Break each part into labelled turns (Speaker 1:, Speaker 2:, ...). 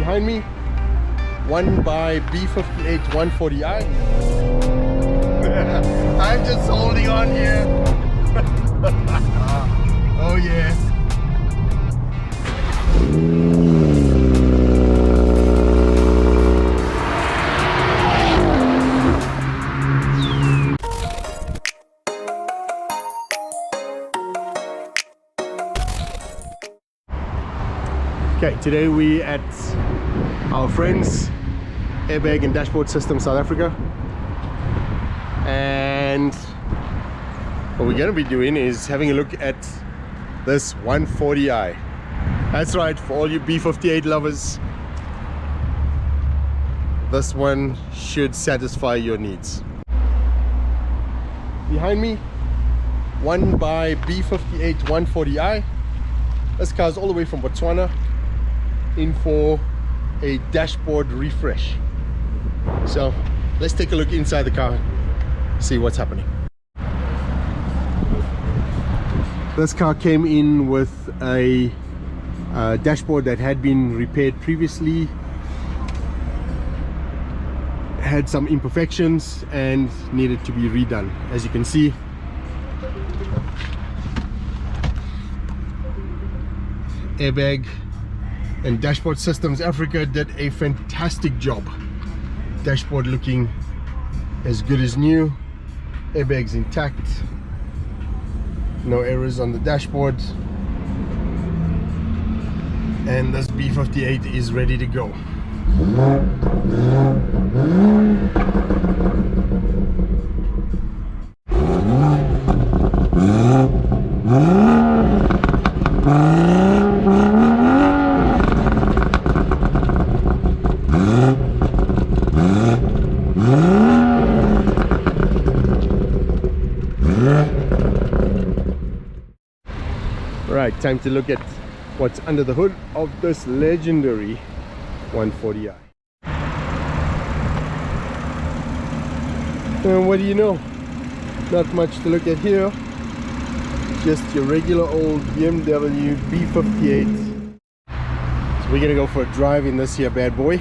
Speaker 1: behind me, one by B58 140i. I'm just holding on here. Oh yeah. Okay, today we at our friends Airbag and Dashboard System South Africa, and what we're going to be doing is having a look at this 140i. That's right, for all you B58 lovers, this one should satisfy your needs. Behind me, one by B58 140i. This car is all the way from Botswana, in for a dashboard refresh. So let's take a look inside the car, see what's happening. This car came in with a dashboard that had been repaired previously, had some imperfections and needed to be redone. As you can see, Airbag and Dashboard Systems Africa did a fantastic job. Dashboard looking as good as new, airbags intact, no errors on the dashboard, and this B58 is ready to go. Right, time to look at what's under the hood of this legendary 140i. And what do you know? Not much to look at here. Just your regular old BMW B58. So we're gonna go for a drive in this here bad boy.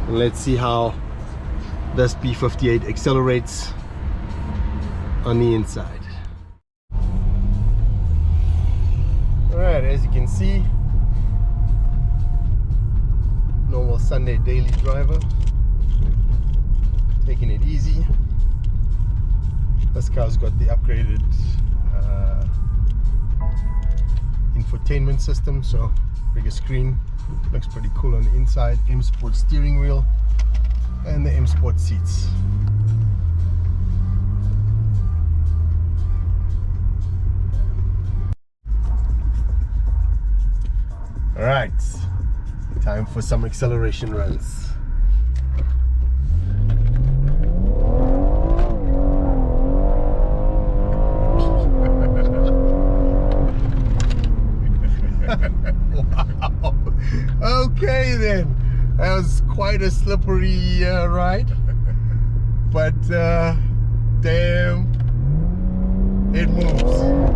Speaker 1: And let's see how this B58 accelerates on the inside. Alright, as you can see, normal Sunday daily driver, taking it easy. This car's got the upgraded infotainment system, so bigger screen, looks pretty cool on the inside. M Sport steering wheel and the M Sport seats. Alright, time for some acceleration runs. Wow. Okay then, that was quite a slippery ride, but damn, it moves.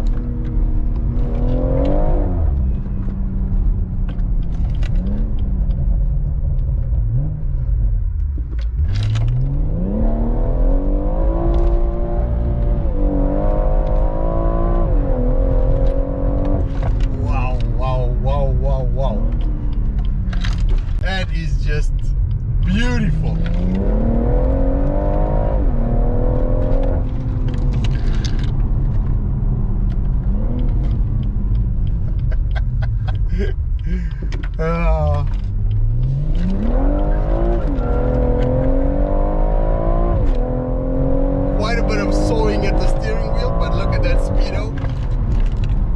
Speaker 1: That is just beautiful. Quite a bit of sawing at the steering wheel, but look at that speedo.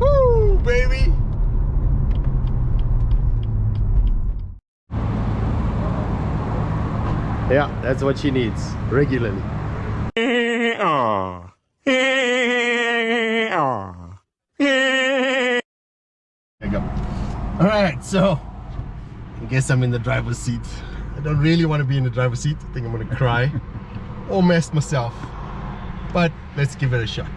Speaker 1: Woo, baby. Yeah, that's what she needs regularly. There you go. Alright, so I guess I'm in the driver's seat. I don't really want to be in the driver's seat. I think I'm gonna cry or mess myself, but let's give it a shot.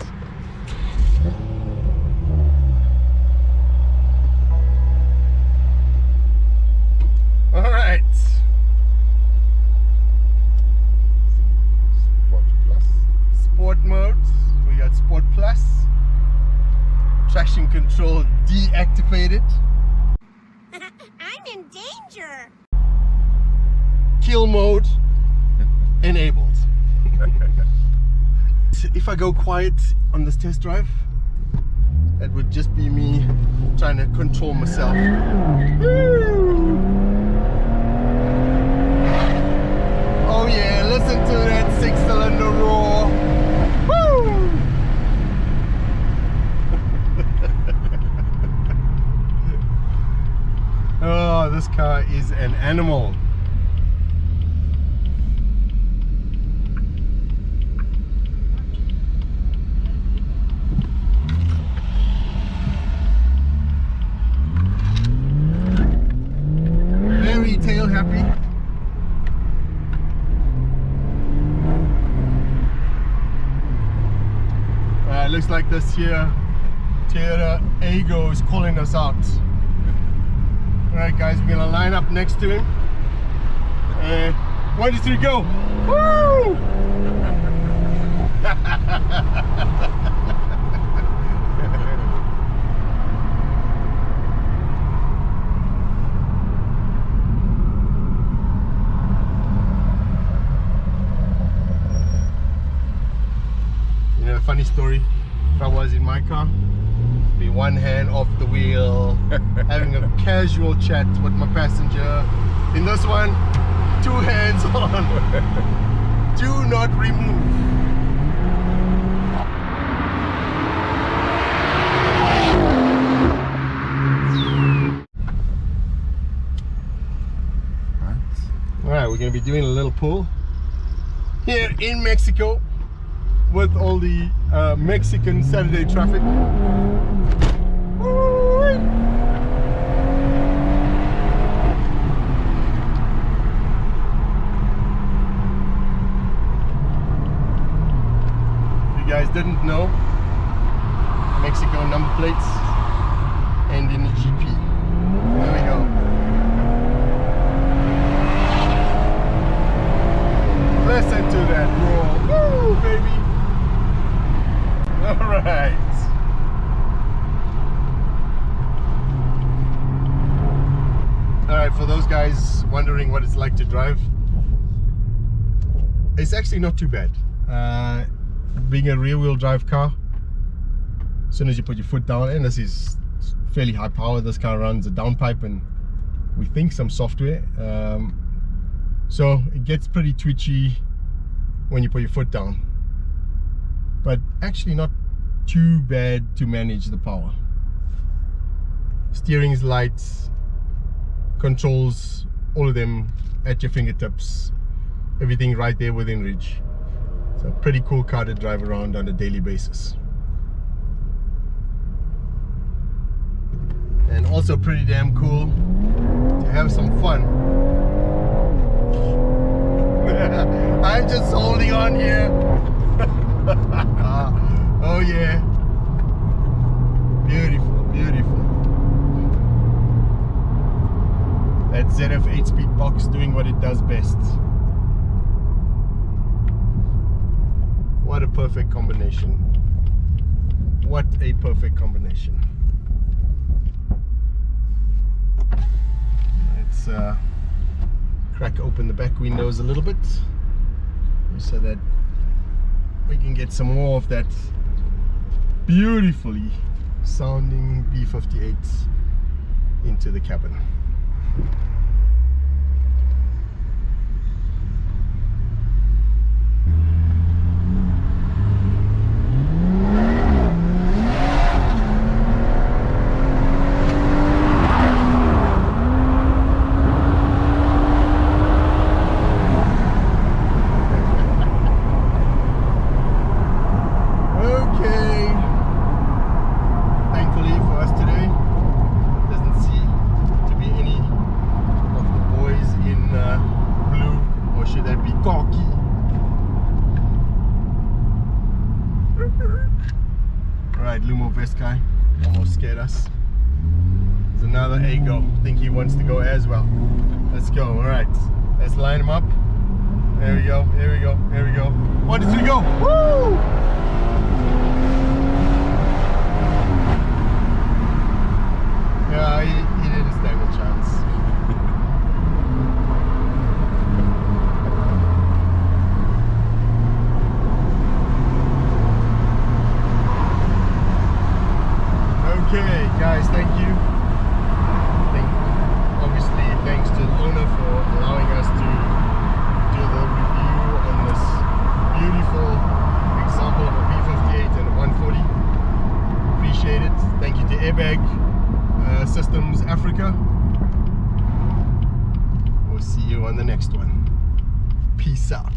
Speaker 1: Traction control deactivated.
Speaker 2: I'm in danger.
Speaker 1: Kill mode enabled. If I go quiet on this test drive, it would just be me trying to control myself. Oh yeah, listen to that 6-cylinder roar. Woo! Oh, this car is an animal. Very tail happy. Looks like this here Toyota Aygo is calling us out. Alright guys, we're gonna line up next to him. 1, 2, 3, go! Woo! You know, funny story. If I was in my car, be one hand off the wheel, having a casual chat with my passenger. In this one, 2 hands on. Do not remove. Alright, we're going to be doing a little pull here in Mexico with all the Mexican Saturday traffic. If you guys didn't know, Mexico number plates end in a GP. There we go. Listen to that roar. Woo, baby. Alright. Alright, for those guys wondering what it's like to drive, it's actually not too bad. Being a rear wheel drive car, as soon as you put your foot down, and this is fairly high power, this car runs a downpipe and we think some software. So it gets pretty twitchy when you put your foot down, but actually not too bad to manage the power. Steering's light, controls, all of them at your fingertips, everything right there within reach. It's a pretty cool car to drive around on a daily basis, and also pretty damn cool to have some fun. I'm just holding on here. Oh yeah, beautiful, beautiful. That ZF 8-speed box doing what it does best. What a perfect combination. What a perfect combination. Let's crack open the back windows a little bit so that we can get some more of that beautifully sounding B58 into the cabin. Guy almost scared us. There's another Aygo. I think he wants to go as well. Let's go. All right, let's line him up. There we go. There we go. There we go. 1, 2, 3, go. Woo! Okay, guys, thank you. Obviously, thanks to the owner for allowing us to do the review on this beautiful example of a B58 and a 140. Appreciate it. Thank you to Airbag Systems Africa. We'll see you on the next one. Peace out.